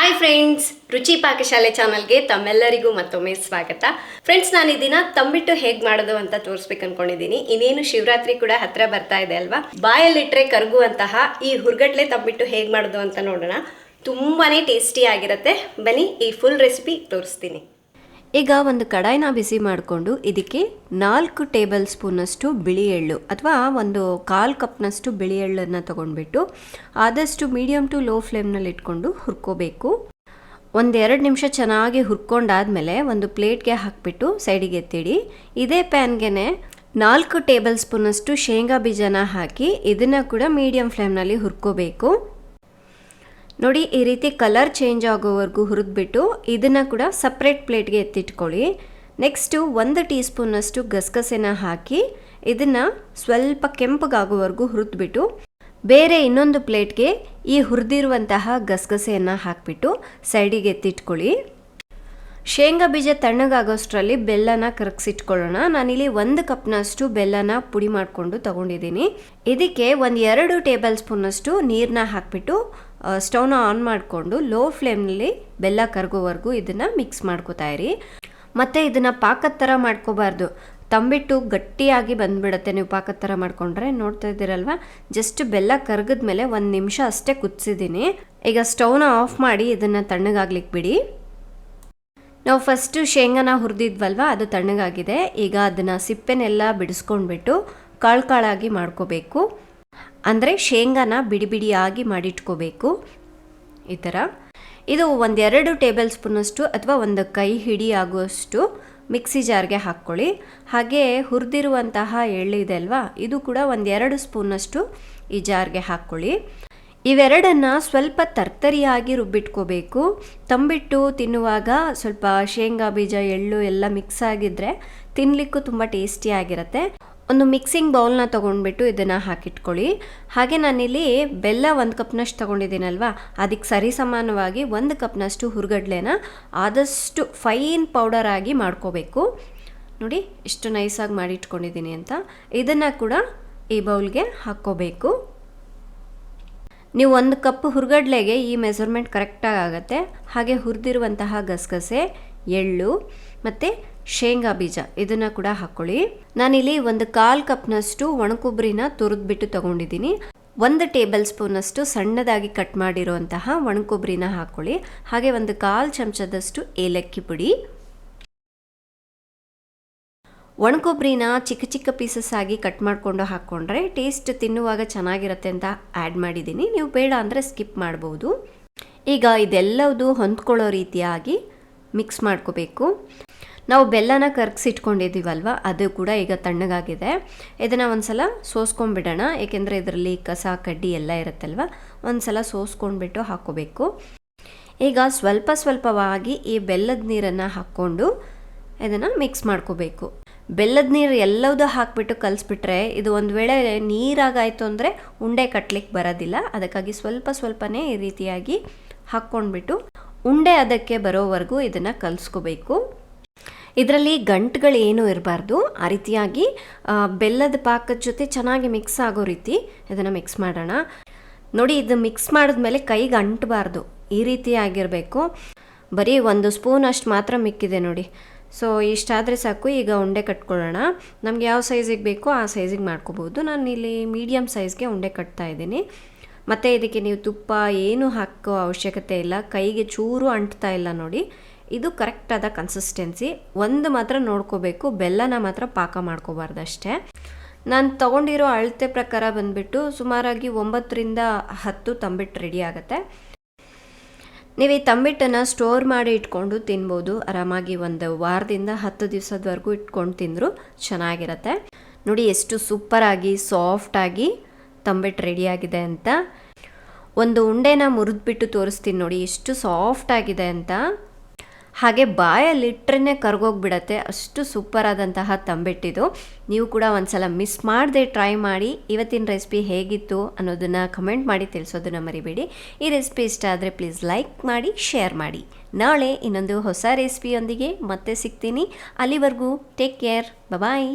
Hi friends, ರುಚಿ ಪಾಕಶಾಲೆ ಚಾನಲ್ಗೆ ತಮ್ಮೆಲ್ಲರಿಗೂ ಮತ್ತೊಮ್ಮೆ ಸ್ವಾಗತ. ಫ್ರೆಂಡ್ಸ್, ನಾನು ಈ ದಿನ ತಂಬಿಟ್ಟು ಹೇಗೆ ಮಾಡೋದು ಅಂತ ತೋರಿಸ್ಬೇಕು ಅನ್ಕೊಂಡಿದ್ದೀನಿ. ಇನ್ನೇನು ಶಿವರಾತ್ರಿ ಕೂಡ ಹತ್ರ ಬರ್ತಾ ಇದೆ ಅಲ್ವಾ. ಬಾಯಲ್ಲಿಟ್ಟರೆ ಕರಗುವಂತಹ ಈ ಹುರ್ಗಡ್ಲೆ ತಂಬಿಟ್ಟು ಹೇಗೆ ಮಾಡೋದು ಅಂತ ನೋಡೋಣ. ತುಂಬಾ ಟೇಸ್ಟಿ ಆಗಿರುತ್ತೆ. ಬನ್ನಿ ಈ ಫುಲ್ ರೆಸಿಪಿ ತೋರಿಸ್ತೀನಿ. ಈಗ ಒಂದು ಕಡಾಯಿನ ಬಿಸಿ ಮಾಡಿಕೊಂಡು ಇದಕ್ಕೆ 4 ಟೇಬಲ್ ಸ್ಪೂನಷ್ಟು ಬಿಳಿ ಎಳ್ಳು ಅಥವಾ ಒಂದು 1/4 ಕಪ್ನಷ್ಟು ಬಿಳಿ ಎಳ್ಳನ್ನು ತೊಗೊಂಡ್ಬಿಟ್ಟು ಆದಷ್ಟು ಮೀಡಿಯಮ್ ಟು ಲೋ ಫ್ಲೇಮ್ನಲ್ಲಿ ಇಟ್ಕೊಂಡು ಹುರ್ಕೋಬೇಕು. 1-2 ನಿಮಿಷ ಚೆನ್ನಾಗಿ ಹುರ್ಕೊಂಡಾದಮೇಲೆ ಒಂದು ಪ್ಲೇಟ್ಗೆ ಹಾಕಿಬಿಟ್ಟು ಸೈಡಿಗೆ ಎತ್ತಿಡಿ. ಇದೇ ಪ್ಯಾನ್ಗೆ 4 ಟೇಬಲ್ ಸ್ಪೂನಷ್ಟು ಶೇಂಗಾ ಬೀಜನ ಹಾಕಿ ಇದನ್ನು ಕೂಡ ಮೀಡಿಯಮ್ ಫ್ಲೇಮ್ನಲ್ಲಿ ಹುರ್ಕೋಬೇಕು. ನೋಡಿ, ಈ ರೀತಿ ಕಲರ್ ಚೇಂಜ್ ಆಗೋವರೆಗೂ ಹುರಿದ್ಬಿಟ್ಟು ಇದನ್ನು ಕೂಡ ಸಪ್ರೇಟ್ ಪ್ಲೇಟ್ಗೆ ಎತ್ತಿಟ್ಕೊಳ್ಳಿ. ನೆಕ್ಸ್ಟು 1 ಟೀ ಸ್ಪೂನಷ್ಟು ಗಸಗಸೆನ ಹಾಕಿ ಇದನ್ನು ಸ್ವಲ್ಪ ಕೆಂಪಗಾಗೋವರೆಗೂ ಹುರಿದ್ಬಿಟ್ಟು ಬೇರೆ ಇನ್ನೊಂದು ಪ್ಲೇಟ್ಗೆ ಈ ಹುರಿದಿರುವಂತಹ ಗಸಗಸೆಯನ್ನು ಹಾಕಿಬಿಟ್ಟು ಸೈಡಿಗೆ ಎತ್ತಿಟ್ಕೊಳ್ಳಿ. ಶೇಂಗಾ ಬೀಜ ತಣ್ಣಗಾಗೋಷ್ಟರಲ್ಲಿ ಬೆಲ್ಲನ ಕರಗಿಸಿಟ್ಕೊಳ್ಳೋಣ. ನಾನಿಲ್ಲಿ 1 ಕಪ್ನಷ್ಟು ಬೆಲ್ಲನ ಪುಡಿ ಮಾಡಿಕೊಂಡು ತಗೊಂಡಿದ್ದೀನಿ. ಇದಕ್ಕೆ 1-2 ಟೇಬಲ್ ಸ್ಪೂನಷ್ಟು ನೀರನ್ನ ಹಾಕಿಬಿಟ್ಟು ಸ್ಟವ್ನ ಆನ್ ಮಾಡಿಕೊಂಡು ಲೋ ಫ್ಲೇಮ್ನಲ್ಲಿ ಬೆಲ್ಲ ಕರಗೋವರೆಗೂ ಇದನ್ನು ಮಿಕ್ಸ್ ಮಾಡ್ಕೋತಾ ಇರಿ. ಮತ್ತು ಇದನ್ನು ಪಾಕದ ಥರ ಮಾಡ್ಕೋಬಾರ್ದು. ತಂಬಿಟ್ಟು ಗಟ್ಟಿಯಾಗಿ ಬಂದುಬಿಡುತ್ತೆ ನೀವು ಪಾಕದ ಥರ ಮಾಡಿಕೊಂಡ್ರೆ. ನೋಡ್ತಾ ಇದ್ದೀರಲ್ವ, ಜಸ್ಟ್ ಬೆಲ್ಲ ಕರಗಿದ್ಮೇಲೆ 1 ನಿಮಿಷ ಅಷ್ಟೇ ಕುದಿಸಿದ್ದೀನಿ. ಈಗ ಸ್ಟವ್ನ ಆಫ್ ಮಾಡಿ ಇದನ್ನು ತಣ್ಣಗಾಗ್ಲಿಕ್ಕೆ ಬಿಡಿ. ನಾವು ಫಸ್ಟು ಶೇಂಗಾನ ಹುರಿದಿದ್ವಲ್ವ, ಅದು ತಣ್ಣಗಾಗಿದೆ. ಈಗ ಅದನ್ನು ಸಿಪ್ಪೆನೆಲ್ಲ ಬಿಡಿಸ್ಕೊಂಡ್ಬಿಟ್ಟು ಕಾಳಾಗಿ ಮಾಡ್ಕೋಬೇಕು. ಅಂದರೆ ಶೇಂಗಾನ ಬಿಡಿ ಬಿಡಿಯಾಗಿ ಮಾಡಿಟ್ಕೋಬೇಕು. ಈ ಥರ ಇದು 1-2 ಟೇಬಲ್ ಸ್ಪೂನಷ್ಟು ಅಥವಾ ಒಂದು ಕೈ ಹಿಡಿ ಆಗುವಷ್ಟು ಮಿಕ್ಸಿ ಜಾರ್ಗೆ ಹಾಕ್ಕೊಳ್ಳಿ. ಹಾಗೆ ಹುರಿದಿರುವಂತಹ ಎಳ್ಳಿದೆ ಅಲ್ವಾ, ಇದು ಕೂಡ 1-2 ಸ್ಪೂನಷ್ಟು ಈ ಜಾರ್ಗೆ ಹಾಕ್ಕೊಳ್ಳಿ. ಇವೆರಡನ್ನು ಸ್ವಲ್ಪ ತರ್ತರಿಯಾಗಿ ರುಬ್ಬಿಟ್ಕೋಬೇಕು. ತಂಬಿಟ್ಟು ತಿನ್ನುವಾಗ ಸ್ವಲ್ಪ ಶೇಂಗಾ ಬೀಜ ಎಳ್ಳು ಎಲ್ಲ ಮಿಕ್ಸ್ ಆಗಿದ್ರೆ ತಿನ್ನಲಿಕ್ಕೂ ತುಂಬ ಟೇಸ್ಟಿಯಾಗಿರುತ್ತೆ. ಒಂದು ಮಿಕ್ಸಿಂಗ್ ಬೌಲ್ನ ತೊಗೊಂಡ್ಬಿಟ್ಟು ಇದನ್ನು ಹಾಕಿಟ್ಕೊಳ್ಳಿ. ಹಾಗೆ ನಾನಿಲ್ಲಿ ಬೆಲ್ಲ 1 ಕಪ್ನಷ್ಟು ತೊಗೊಂಡಿದ್ದೀನಲ್ವ, ಅದಕ್ಕೆ ಸರಿಸಮಾನವಾಗಿ 1 ಕಪ್ನಷ್ಟು ಹುರ್ಗಡ್ಲೆನ ಆದಷ್ಟು ಫೈನ್ ಪೌಡರ್ ಆಗಿ ಮಾಡ್ಕೋಬೇಕು. ನೋಡಿ ಎಷ್ಟು ನೈಸಾಗಿ ಮಾಡಿಟ್ಕೊಂಡಿದ್ದೀನಿ ಅಂತ. ಇದನ್ನು ಕೂಡ ಈ ಬೌಲ್ಗೆ ಹಾಕ್ಕೋಬೇಕು. ನೀವು 1 ಕಪ್ ಹುರ್ಗಡ್ಲೆಗೆ ಈ ಮೆಸರ್ಮೆಂಟ್ ಕರೆಕ್ಟಾಗಿ ಆಗುತ್ತೆ. ಹಾಗೆ ಹುರಿದಿರುವಂತಹ ಗಸಗಸೆ, ಎಳ್ಳು ಮತ್ತು ಶೇಂಗಾ ಬೀಜ ಇದನ್ನು ಕೂಡ ಹಾಕ್ಕೊಳ್ಳಿ. ನಾನಿಲ್ಲಿ 1/4 ಕಪ್ನಷ್ಟು ಒಣಕೊಬ್ಬರಿನ ತುರಿದ್ಬಿಟ್ಟು ತೊಗೊಂಡಿದ್ದೀನಿ. 1 ಟೇಬಲ್ ಸ್ಪೂನಷ್ಟು ಸಣ್ಣದಾಗಿ ಕಟ್ ಮಾಡಿರುವಂತಹ ಒಣಕೊಬ್ಬರಿನ ಹಾಕ್ಕೊಳ್ಳಿ. ಹಾಗೆ 1/4 ಚಮಚದಷ್ಟು ಏಲಕ್ಕಿ ಪುಡಿ. ಒಣಕೊಬ್ಬರಿನ ಚಿಕ್ಕ ಚಿಕ್ಕ ಪೀಸಸ್ ಆಗಿ ಕಟ್ ಮಾಡಿಕೊಂಡು ಹಾಕ್ಕೊಂಡ್ರೆ ಟೇಸ್ಟ್ ತಿನ್ನುವಾಗ ಚೆನ್ನಾಗಿರುತ್ತೆ ಅಂತ ಆ್ಯಡ್ ಮಾಡಿದ್ದೀನಿ. ನೀವು ಬೇಡ ಅಂದರೆ ಸ್ಕಿಪ್ ಮಾಡ್ಬೋದು. ಈಗ ಇದೆಲ್ಲವುದು ಹೊಂದ್ಕೊಳ್ಳೋ ರೀತಿಯಾಗಿ ಮಿಕ್ಸ್ ಮಾಡ್ಕೋಬೇಕು. ನಾವು ಬೆಲ್ಲನ ಕರಗಿಸಿಟ್ಕೊಂಡಿದ್ದೀವಲ್ವ, ಅದು ಕೂಡ ಈಗ ತಣ್ಣಗಾಗಿದೆ. ಇದನ್ನು ಒಂದು ಸಲ ಸೋಸ್ಕೊಂಡ್ಬಿಡೋಣ. ಏಕೆಂದರೆ ಇದರಲ್ಲಿ ಕಸ ಕಡ್ಡಿ ಎಲ್ಲ ಇರುತ್ತಲ್ವ, ಒಂದು ಸಲ ಸೋಸ್ಕೊಂಡ್ಬಿಟ್ಟು ಹಾಕ್ಕೋಬೇಕು. ಈಗ ಸ್ವಲ್ಪ ಸ್ವಲ್ಪವಾಗಿ ಈ ಬೆಲ್ಲದ ನೀರನ್ನು ಹಾಕ್ಕೊಂಡು ಇದನ್ನು ಮಿಕ್ಸ್ ಮಾಡ್ಕೋಬೇಕು. ಬೆಲ್ಲದ ನೀರು ಎಲ್ಲದೂ ಹಾಕಿಬಿಟ್ಟು ಕಲಿಸ್ಬಿಟ್ರೆ ಇದು ಒಂದು ವೇಳೆ ನೀರಾಗಾಯಿತು ಅಂದರೆ ಉಂಡೆ ಕಟ್ಟಲಿಕ್ಕೆ ಬರೋದಿಲ್ಲ. ಅದಕ್ಕಾಗಿ ಸ್ವಲ್ಪನೇ ಈ ರೀತಿಯಾಗಿ ಹಾಕ್ಕೊಂಡ್ಬಿಟ್ಟು ಉಂಡೆ ಅದಕ್ಕೆ ಬರೋವರೆಗೂ ಇದನ್ನು ಕಲಿಸ್ಕೋಬೇಕು. ಇದರಲ್ಲಿ ಗಂಟುಗಳು ಏನೂ ಇರಬಾರ್ದು. ಆ ರೀತಿಯಾಗಿ ಬೆಲ್ಲದ ಪಾಕದ ಜೊತೆ ಚೆನ್ನಾಗಿ ಮಿಕ್ಸ್ ಆಗೋ ರೀತಿ ಇದನ್ನು ಮಿಕ್ಸ್ ಮಾಡೋಣ. ನೋಡಿ, ಇದು ಮಿಕ್ಸ್ ಮಾಡಿದ್ಮೇಲೆ ಕೈಗೆ ಅಂಟಬಾರ್ದು, ಈ ರೀತಿಯಾಗಿರಬೇಕು. ಬರೀ 1 ಸ್ಪೂನ್ ಅಷ್ಟು ಮಾತ್ರ ಮಿಕ್ಕಿದೆ ನೋಡಿ. ಸೊ ಇಷ್ಟಾದರೆ ಸಾಕು. ಈಗ ಉಂಡೆ ಕಟ್ಕೊಳ್ಳೋಣ. ನಮಗೆ ಯಾವ ಸೈಜಿಗೆ ಬೇಕೋ ಆ ಸೈಜಿಗೆ ಮಾಡ್ಕೋಬೋದು. ನಾನು ಇಲ್ಲಿ ಮೀಡಿಯಮ್ ಸೈಜ್ಗೆ ಉಂಡೆ ಕಟ್ತಾ ಇದ್ದೀನಿ. ಮತ್ತು ಇದಕ್ಕೆ ನೀವು ತುಪ್ಪ ಏನು ಹಾಕೋ ಅವಶ್ಯಕತೆ ಇಲ್ಲ. ಕೈಗೆ ಚೂರು ಅಂಟ್ತಾ ಇಲ್ಲ ನೋಡಿ. ಇದು ಕರೆಕ್ಟಾದ ಕನ್ಸಿಸ್ಟೆನ್ಸಿ. ಒಂದು ಮಾತ್ರ ನೋಡ್ಕೋಬೇಕು, ಬೆಲ್ಲನ ಮಾತ್ರ ಪಾಕ ಮಾಡ್ಕೋಬಾರ್ದು ಅಷ್ಟೇ. ನಾನು ತೊಗೊಂಡಿರೋ ಅಳತೆ ಪ್ರಕಾರ ಬಂದುಬಿಟ್ಟು ಸುಮಾರಾಗಿ 9-10 ತಂಬಿಟ್ಟು ರೆಡಿ ಆಗುತ್ತೆ. ನೀವು ಈ ತಂಬಿಟ್ಟನ್ನು ಸ್ಟೋರ್ ಮಾಡಿ ಇಟ್ಕೊಂಡು ತಿನ್ಬೋದು ಆರಾಮಾಗಿ. 1 ವಾರದಿಂದ 10 ದಿವಸದವರೆಗೂ ಇಟ್ಕೊಂಡು ತಿಂದರೂ ಚೆನ್ನಾಗಿರುತ್ತೆ. ನೋಡಿ ಎಷ್ಟು ಸೂಪರಾಗಿ ಸಾಫ್ಟಾಗಿ ತಂಬಿಟ್ಟು ರೆಡಿಯಾಗಿದೆ ಅಂತ. ಒಂದು ಉಂಡೆನ ಮುರಿದ್ಬಿಟ್ಟು ತೋರಿಸ್ತೀನಿ ನೋಡಿ ಎಷ್ಟು ಸಾಫ್ಟಾಗಿದೆ ಅಂತ. ಹಾಗೆ ಬಾಯಲ್ಲಿಟ್ರೇ ಕರ್ಗೋಗ್ಬಿಡತ್ತೆ, ಅಷ್ಟು ಸೂಪರಾದಂತಹ ತಂಬಿಟ್ಟಿದು. ನೀವು ಕೂಡ ಒಂದ್ಸಲ ಮಿಸ್ ಮಾಡದೆ ಟ್ರೈ ಮಾಡಿ. ಇವತ್ತಿನ ರೆಸಿಪಿ ಹೇಗಿತ್ತು ಅನ್ನೋದನ್ನು ಕಮೆಂಟ್ ಮಾಡಿ ತಿಳಿಸೋದನ್ನು ಮರಿಬೇಡಿ. ಈ ರೆಸಿಪಿ ಇಷ್ಟ ಆದರೆ ಪ್ಲೀಸ್ ಲೈಕ್ ಮಾಡಿ, ಶೇರ್ ಮಾಡಿ. ನಾಳೆ ಇನ್ನೊಂದು ಹೊಸ ರೆಸಿಪಿಯೊಂದಿಗೆ ಮತ್ತೆ ಸಿಗ್ತೀನಿ. ಅಲ್ಲಿವರೆಗೂ ಟೇಕ್ ಕೇರ್, ಬಾಯ್.